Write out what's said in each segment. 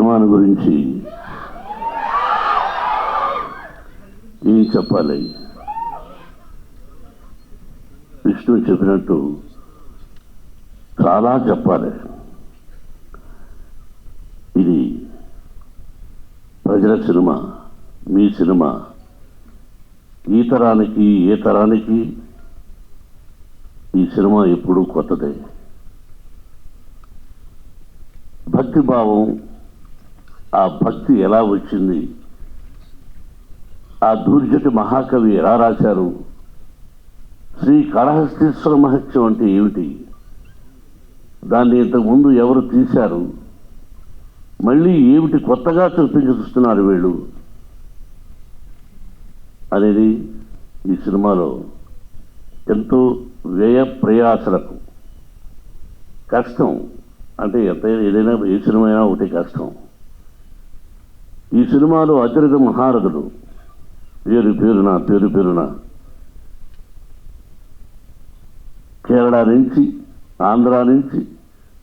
సినిమాను గురించి ఏం చెప్పాలి? విష్ణు చెప్పినట్టు చాలా చెప్పాలి. ఇది ప్రజల సినిమా, మీ సినిమా. ఈ తరానికి ఏ తరానికి ఈ సినిమా ఎప్పుడూ కొత్తదే. భక్తిభావం, ఆ భక్తి ఎలా వచ్చింది, ఆ దూర్జటి మహాకవి ఎలా రాశారు, శ్రీ కాళహస్తీశ్వర మహత్యం అంటే ఏమిటి, దాన్ని ఇంతకుముందు ఎవరు తీశారు, మళ్ళీ ఏమిటి కొత్తగా చూస్తున్నారు వీళ్ళు అనేది ఈ సినిమాలో ఎంతో వ్యయ ప్రయాసలకు కష్టం. అంటే ఏదైనా ఏ సినిమా అయినా ఒకటి కష్టం. ఈ సినిమాలో అతిరథ మహారథుడు పేరు పేరున కేరళ నుంచి, ఆంధ్ర నుంచి,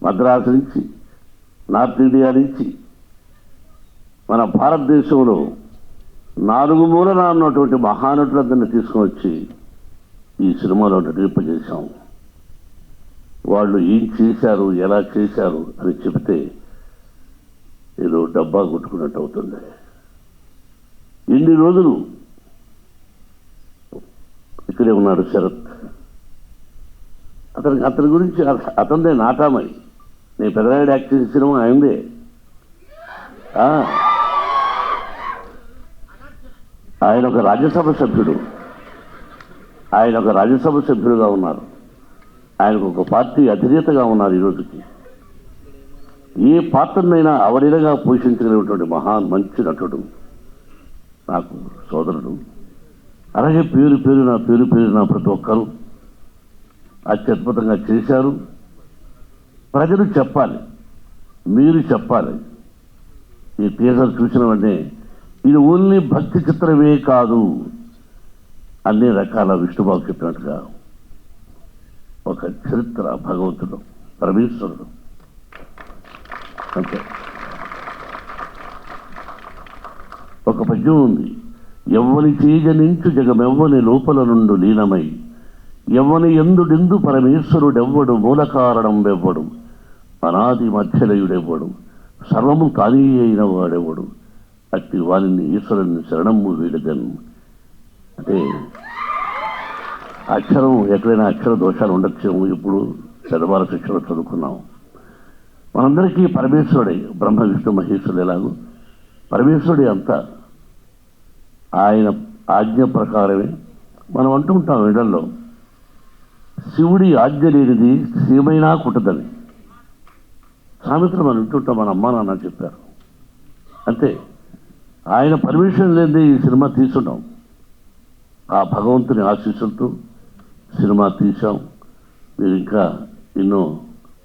మద్రాసు నుంచి, నార్త్ ఇండియా నుంచి, మన భారతదేశంలో 4 మూలన ఉన్నటువంటి మహానటులందరినీ తీసుకొని వచ్చి ఈ సినిమాలో నటింపజేశాం. వాళ్ళు ఏం చేశారు, ఎలా చేశారు అని చెబితే ఏదో డబ్బా కొట్టుకున్నట్టు అవుతుంది. ఇన్ని రోజులు ఇక్కడే ఉన్నాడు శరత్. అతని గురించి అతనిదే నాటామని. నేను పెద్దనాయుడు యాక్ట్ చేసిన సినిమా అయిందే. ఆయన ఒక రాజ్యసభ సభ్యుడుగా ఉన్నారు. ఆయనకు ఒక పార్టీ అధినేతగా ఉన్నారు. ఈరోజుకి ఏ పాత్రనైనా అవలీలగా పోషించగలిగినటువంటి మంచి నటుడు నాకు సోదరుడు. అలాగే పేరున ప్రతి ఒక్కరూ అత్యద్భుతంగా చేశారు. ప్రజలు చెప్పాలి, మీరు చెప్పాలి. ఈ టీజర్ చూసిన వెంటనే ఇది ఓన్లీ భక్తి చిత్రమే కాదు, అన్ని రకాల విష్ణుబాబు చెప్పినట్టుగా ఒక చరిత్ర, భగవంతుడు, పరమేశ్వరుడు. అంతే. ఒక పద్యం ఉంది, ఎవ్వని చేజనించు జగమెవ్వని లోపల నుండు లీనమై ఎవ్వని ఎందుడెందు పరమేశ్వరుడెవ్వడు, మూల కారణం వెవ్వడు, అనాది మధ్యలయుడెవ్వడు, సర్వము ఖాళీ అయిన వాడెవ్వడు, అట్టి వారిని ఈశ్వరుని శరణము వీడగన్. అంటే అక్షరం ఎక్కడైనా అక్షర దోషాలు ఉండొచ్చేమో. ఇప్పుడు పెద్దవాళ్ళ శిక్షణ చదువుకున్నాం. మనందరికీ పరమేశ్వరుడే, బ్రహ్మ విష్ణు మహేశ్వరుడు ఎలాగో పరమేశ్వరుడే అంతా. ఆయన ఆజ్ఞ ప్రకారమే మనం అంటూ ఉంటాం ఇళ్లలో, శివుడి ఆజ్ఞ లేనిది సీమైనా కుట్టదని. సామెతలు మనం వింటుంటాం, మన అమ్మ నాన్న చెప్పారు. అంతే. ఆయన పర్మిషన్ లేనిదే ఈ సినిమా తీసుంటాం. ఆ భగవంతుని ఆశీస్సులతో సినిమా తీసాం. మీరు ఇంకా ఎన్నో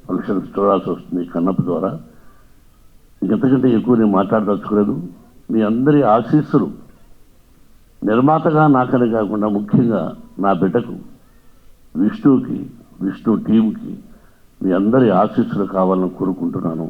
ఫంక్షన్స్ చూడాల్సి వస్తుంది కన్నప్ప ద్వారా. ఇంకెంతకంటే ఎక్కువ నేను మాట్లాడదలుచుకోలేదు. మీ అందరి ఆశీస్సులు నిర్మాతగా నాకనే కాకుండా ముఖ్యంగా నా బిడ్డకు విష్ణుకి, విష్ణు టీంకి మీ అందరి ఆశీస్సులు కావాలని కోరుకుంటున్నాను.